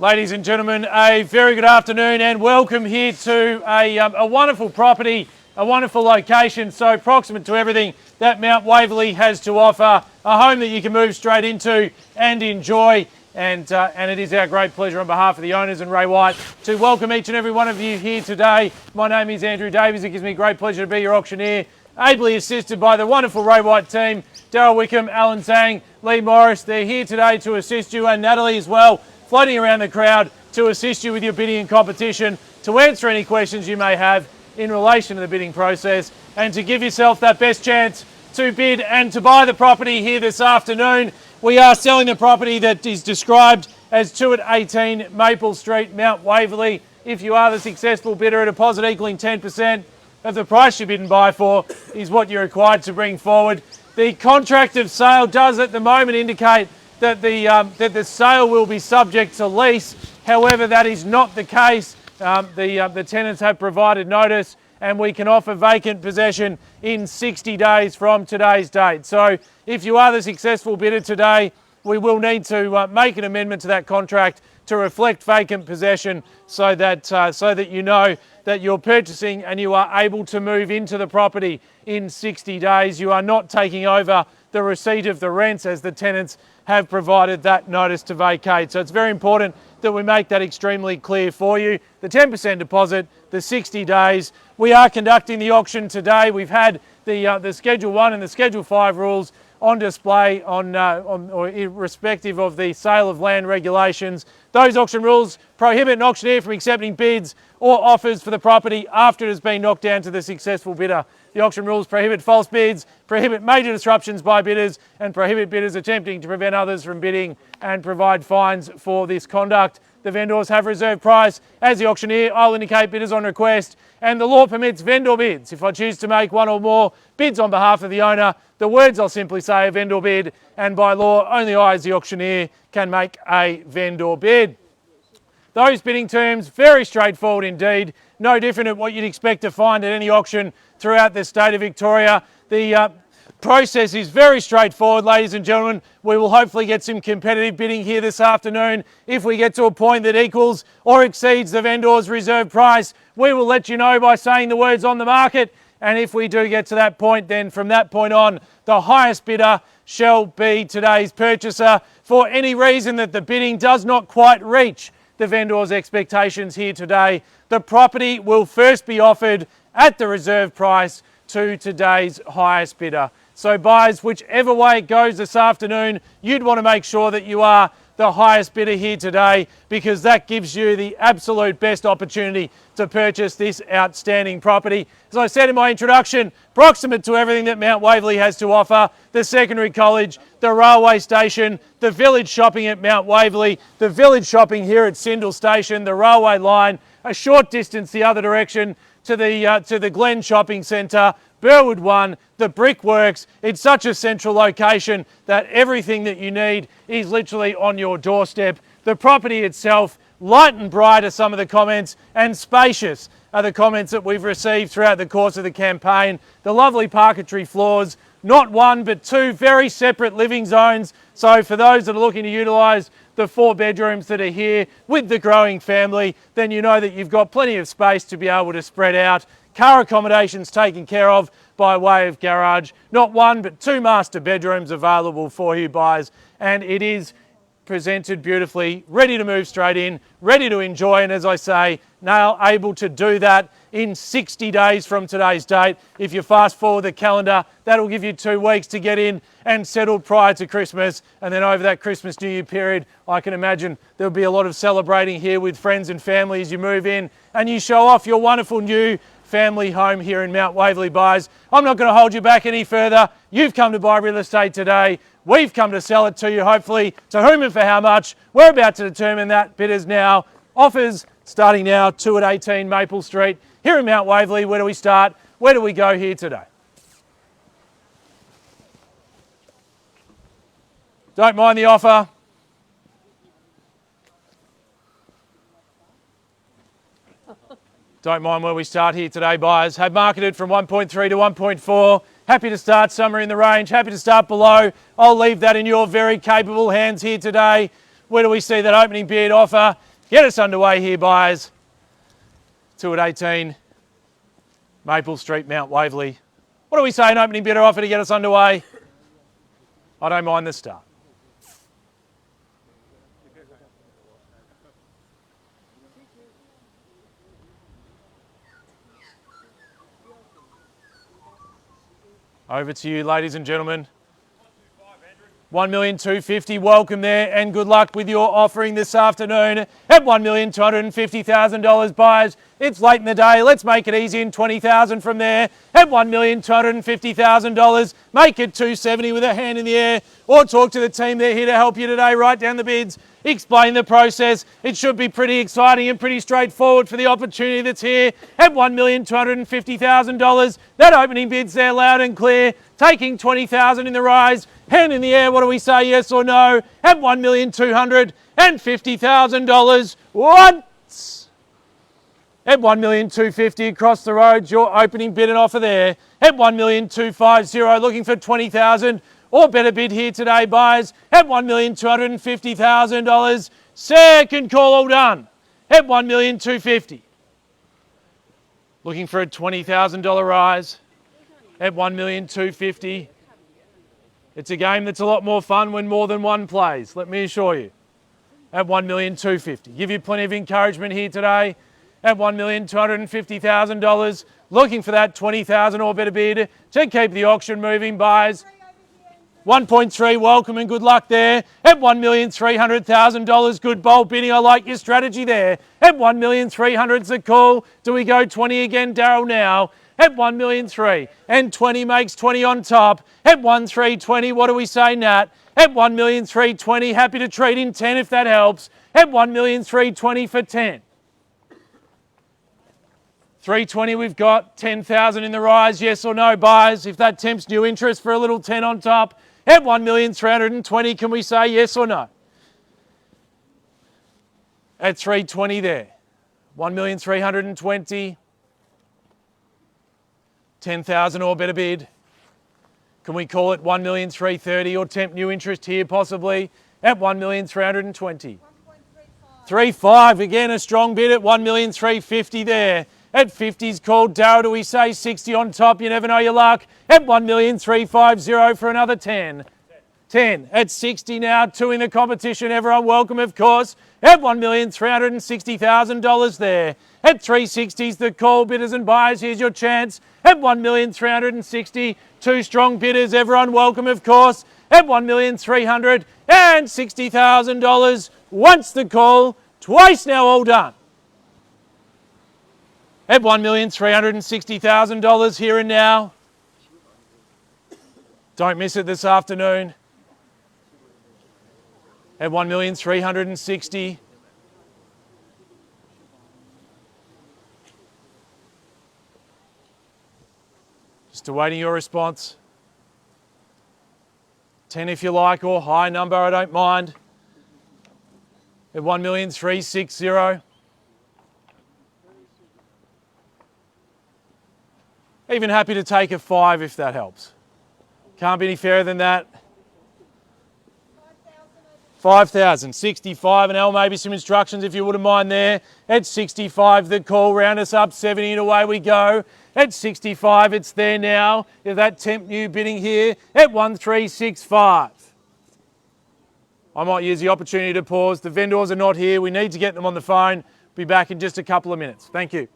Ladies and gentlemen, a very good afternoon and welcome here to a wonderful property a wonderful location, so proximate to everything that Mount Waverley has to offer. A home that you can move straight into and enjoy. And it is our great pleasure on behalf of the owners and Ray White to welcome each and every one of you here today. My name is Andrew Davies. It gives me great pleasure to be your auctioneer, ably assisted by the wonderful Ray White team, Darryl Wickham, Alan Zhang, Lee Morris. They're here today to assist you, and Natalie as well, floating around the crowd to assist you with your bidding and competition, to answer any questions you may have in relation to the bidding process, and to give yourself that best chance to bid and to buy the property here this afternoon. We are selling the property that is described as 2 at 18 Maple Street, Mount Waverley. If you are the successful bidder, a deposit equaling 10% of the price you bid and buy for is what you're required to bring forward. The contract of sale does at the moment indicate that the sale will be subject to lease. However, that is not the case. The tenants have provided notice, and we can offer vacant possession in 60 days from today's date. So if you are the successful bidder today, we will need to make an amendment to that contract to reflect vacant possession, so that you know that you're purchasing and you are able to move into the property in 60 days. You are not taking over the receipt of the rents, as the tenants have provided that notice to vacate. So it's very important that we make that extremely clear for you. The 10% deposit, the 60 days. We are conducting the auction today. We've had the Schedule 1 and the Schedule 5 rules on display or irrespective of the sale of land regulations. Those auction rules prohibit an auctioneer from accepting bids or offers for the property after it has been knocked down to the successful bidder. The auction rules prohibit false bids, prohibit major disruptions by bidders, and prohibit bidders attempting to prevent others from bidding, and provide fines for this conduct. The vendors have reserved price. As the auctioneer, I'll indicate bidders on request, and the law permits vendor bids. If I choose to make one or more bids on behalf of the owner, the words I'll simply say a vendor bid, and by law, only I as the auctioneer can make a vendor bid. Those bidding terms, very straightforward indeed, no different than what you'd expect to find at any auction throughout the state of Victoria. The process is very straightforward, ladies and gentlemen. We will hopefully get some competitive bidding here this afternoon. If we get to a point that equals or exceeds the vendor's reserve price, we will let you know by saying the words on the market. And if we do get to that point, then from that point on, the highest bidder shall be today's purchaser. For any reason that the bidding does not quite reach the vendor's expectations here today, the property will first be offered at the reserve price to today's highest bidder. So buyers, whichever way it goes this afternoon, you'd want to make sure that you are the highest bidder here today, because that gives you the absolute best opportunity to purchase this outstanding property. As I said in my introduction, proximate to everything that Mount Waverley has to offer: the secondary college, the railway station, the village shopping at Mount Waverley, the village shopping here at Sindel Station, the railway line, a short distance the other direction to the Glen shopping centre, Burwood 1, the brickworks. It's such a central location that everything that you need is literally on your doorstep. The property itself, light and bright are some of the comments, and spacious are the comments that we've received throughout the course of the campaign. The lovely parquetry floors, not one but two very separate living zones. So for those that are looking to utilise the 4 bedrooms that are here with the growing family, then you know that you've got plenty of space to be able to spread out. Car accommodations taken care of by way of garage. Not one but 2 master bedrooms available for you buyers, and it is presented beautifully, ready to move straight in, ready to enjoy, and as I say, now able to do that in 60 days from today's date. If you fast forward the calendar, that'll give you 2 weeks to get in and settled prior to Christmas, and then over that Christmas New Year period, I can imagine there'll be a lot of celebrating here with friends and family as you move in and you show off your wonderful new family home here in Mount Waverley. Buyers, I'm not going to hold you back any further. You've come to buy real estate today. We've come to sell it to you, hopefully. To whom and for how much? We're about to determine that. Bidders now. Offers starting now, 2 at 18 Maple Street. Here in Mount Waverley, where do we start? Where do we go here today? Don't mind the offer. Don't mind where we start here today, buyers. Have marketed from 1.3 to 1.4. Happy to start somewhere in the range. Happy to start below. I'll leave that in your very capable hands here today. Where do we see that opening bid offer? Get us underway here, buyers. 2 at 18. Maple Street, Mount Waverley. What do we say, an opening bidder offer to get us underway? I don't mind the start. Over to you, ladies and gentlemen. 1,250,000, welcome there and good luck with your offering this afternoon at $1,250,000 buyers. It's late in the day, let's make it easy in 20,000 from there at $1,250,000. Make it 270 with a hand in the air or talk to the team, they're here to help you today. Write down the bids, explain the process. It should be pretty exciting and pretty straightforward for the opportunity that's here at $1,250,000. That opening bid's there loud and clear, taking 20,000 in the rise. Hand in the air, what do we say, yes or no? At $1,250,000 once. At $1,250,000 across the road, your opening bid and offer there. At $1,250,000, looking for 20,000 or better bid here today, buyers. At $1,250,000. Second call, all done. At $1,250,000. Looking for a $20,000 rise. At $1,250,000. It's a game that's a lot more fun when more than one plays, let me assure you. At $1,250,000. Give you plenty of encouragement here today. At $1,250,000. Looking for that 20,000 or better bid to keep the auction moving, buyers. 1.3, welcome and good luck there. At $1,300,000, good bold bidding. I like your strategy there. At $1,300,000's the call. Do we go 20 again, Darryl, now? At $1,300,000 and 20 makes 20 on top. At $1,320, what do we say, Nat? At $1,320, happy to trade in 10 if that helps. At $1,320 for 10. 320 we've got, 10,000 in the rise, yes or no, buyers? If that tempts new interest for a little 10 on top. At $1,320, can we say yes or no? At 320 there. 1,320. 10,000 or better bid. Can we call it 1,330,000 or tempt new interest here possibly at 1,320,000? 3.5 again, a strong bid at 1,350,000 there. At 50's called. Darryl, do we say 60 on top? You never know your luck. At 1,350,000 for another 10. 10 at 60 now, 2 in the competition. Everyone welcome, of course. At $1,360,000 there. At 360's the call, bidders and buyers. Here's your chance. At $1,360,000, 2 strong bidders. Everyone welcome, of course. At $1,360,000. Once the call, twice now, all done. At $1,360,000 here and now. Don't miss it this afternoon. At $1,360,000. Just awaiting your response. 10 if you like, or high number, I don't mind. At $1,360,000. Even happy to take a 5 if that helps. Can't be any fairer than that. 5,000, 65, and Al, maybe some instructions if you wouldn't mind there. At 65, the call, round us up, 70 and away we go. At 65, it's there now. If that tempt new bidding here at 1,365. I might use the opportunity to pause. The vendors are not here. We need to get them on the phone. Be back in just a couple of minutes. Thank you.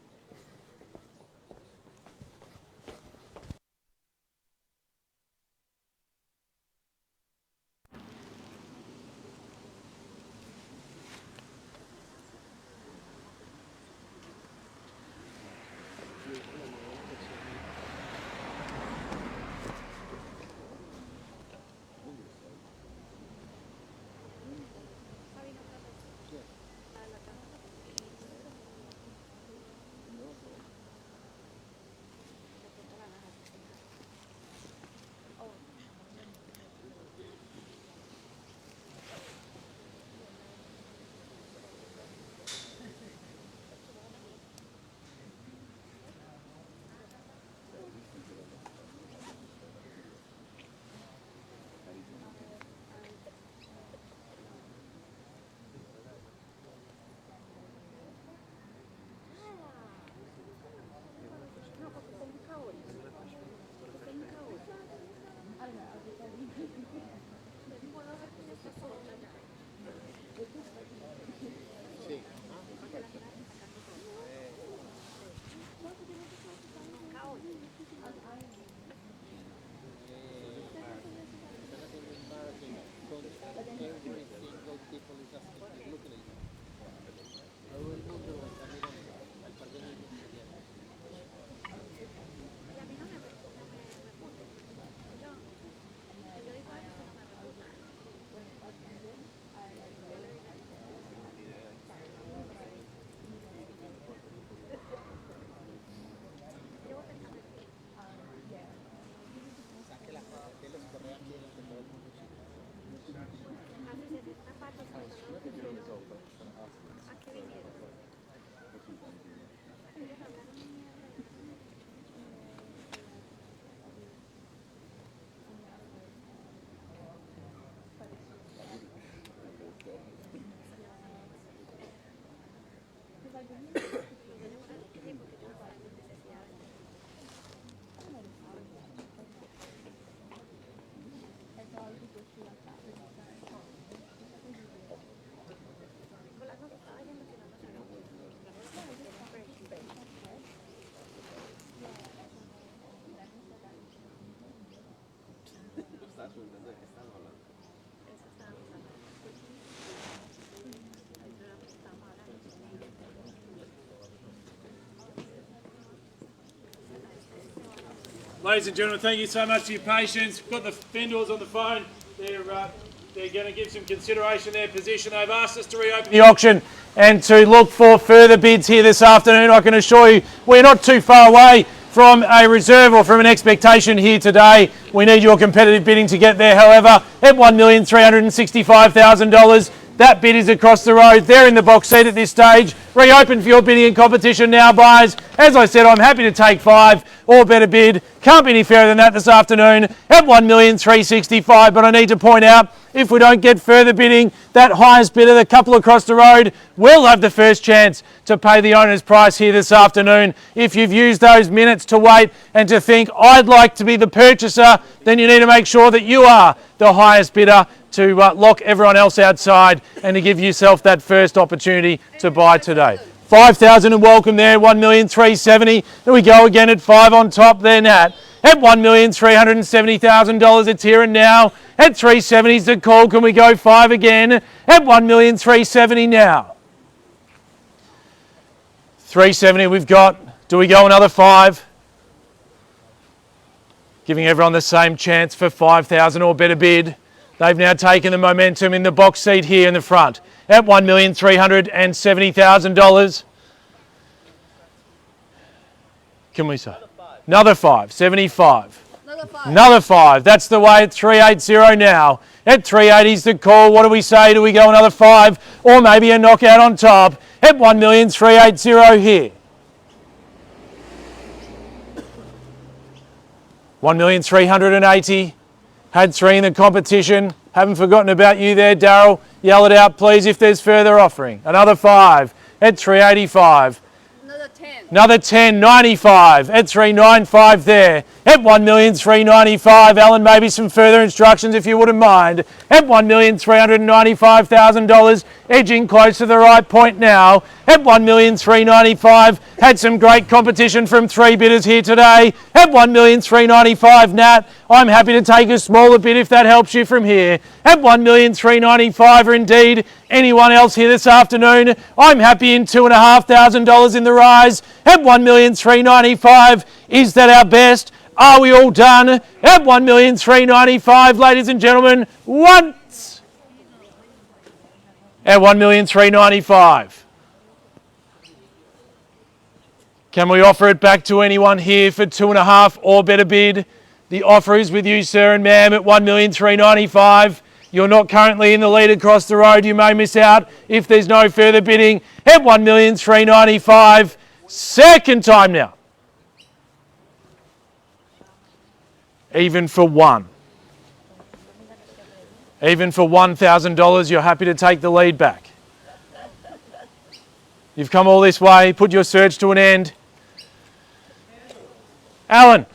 Ladies and gentlemen, thank you so much for your patience. We've got the vendors on the phone. They're going to give some consideration their position. They've asked us to reopen the auction and to look for further bids here this afternoon. I can assure you we're not too far away from a reserve or from an expectation here today. We need your competitive bidding to get there, however, at $1,365,000. That bid is across the road. They're in the box seat at this stage. Reopen for your bidding and competition now, buyers. As I said, I'm happy to take 5 or better bid. Can't be any fairer than that this afternoon at $1,365,000. But I need to point out, if we don't get further bidding, that highest bidder, the couple across the road, will have the first chance to pay the owner's price here this afternoon. If you've used those minutes to wait and to think, I'd like to be the purchaser, then you need to make sure that you are the highest bidder to lock everyone else outside and to give yourself that first opportunity to buy today. 5,000 and welcome there, 1,370,000. There we go again at 5 on top there, Nat. At $1,370,000, it's here and now. At 370 is the call. Can we go 5 again? At $1,370,000 now. 370 we've got. Do we go another 5? Giving everyone the same chance for 5,000 or better bid. They've now taken the momentum in the box seat here in the front at $1,370,000. Can we say? Another 5, 75. Another 5. That's the way at 380 now. At 380 is the call. What do we say? Do we go another 5 or maybe a knockout on top at $1,380,000 here? $1,380,000. Had 3 in the competition. Haven't forgotten about you there, Darryl. Yell it out, please, if there's further offering. Another 5 at 385. Another 10. Another 10, 95 at 395 there. At 1,395,000. Alan, maybe some further instructions if you wouldn't mind. At $1,395,000. Edging close to the right point now. At $1,395,000. Had some great competition from 3 bidders here today. At $1,395,000, Nat. I'm happy to take a smaller bid if that helps you from here. At $1,395,000, or indeed anyone else here this afternoon, I'm happy in $2,500 in the rise. At $1,395,000, is that our best? Are we all done? At $1,395,000, ladies and gentlemen, once. At $1,395,000. Can we offer it back to anyone here for 2.5 or better bid? The offer is with you, sir and ma'am, at $1,395,000. You're not currently in the lead across the road. You may miss out if there's no further bidding. At $1,395,000. Second time now. Even for 1. Even for $1,000, you're happy to take the lead back. You've come all this way, put your search to an end. Alan,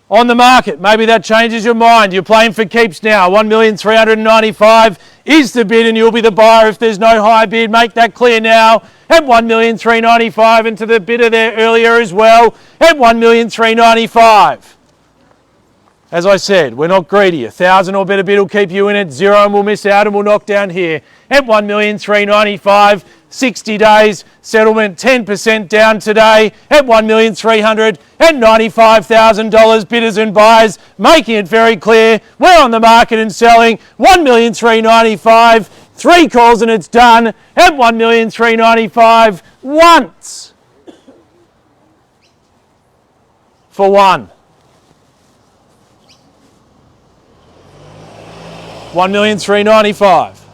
on the market. Maybe that changes your mind. You're playing for keeps now. $1,395,000 is the bid and you'll be the buyer if there's no high bid. Make that clear now. At $1,395,000 and to the bidder there earlier as well. At $1,395,000. As I said, we're not greedy. 1,000 or better bid will keep you in it. 0 and we'll miss out and we'll knock down here. At $1,395,000. 60 days settlement, 10% down today at $1,395,000. Bidders and buyers making it very clear we're on the market and selling. $1,395,000. 3 calls and it's done at $1,395,000 once for 1. $1,395,000.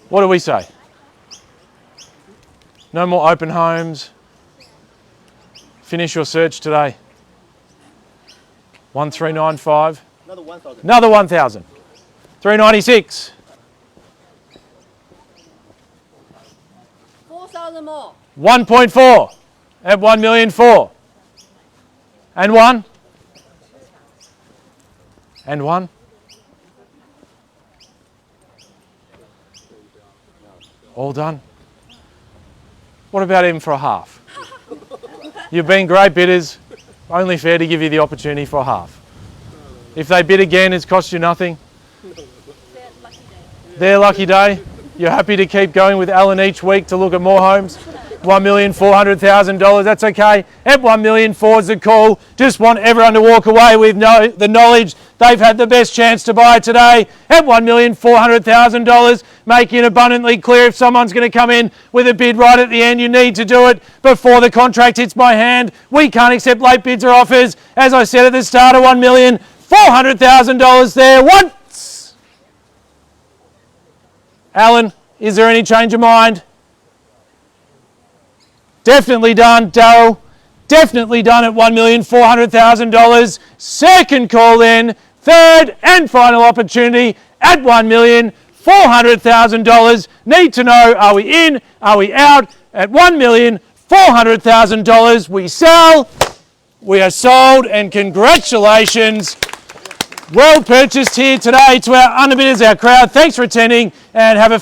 What do we say? No more open homes. Finish your search today. 1,395. Another 1,000. Another 1,000. 396. 1,000 more. 1.4 at 1,000,004. And 1. And 1. All done. What about him for a half? You've been great bidders. Only fair to give you the opportunity for a half. If they bid again, it's cost you nothing. Their lucky day. You're happy to keep going with Alan each week to look at more homes. $1,400,000. That's okay. At 1,000,004 is the call. Just want everyone to walk away with the knowledge they've had the best chance to buy today. At $1,400,000, making it abundantly clear if someone's going to come in with a bid right at the end, you need to do it before the contract hits my hand. We can't accept late bids or offers. As I said at the start, of $1,400,000 there. Once. Alan, is there any change of mind? Definitely done. Darryl, definitely done at $1,400,000. Second call then. Third and final opportunity at $1,400,000. Need to know, are we in? Are we out? At $1,400,000 we sell. We are sold, and congratulations. Well purchased here today to our underbidders, our crowd. Thanks for attending, and have a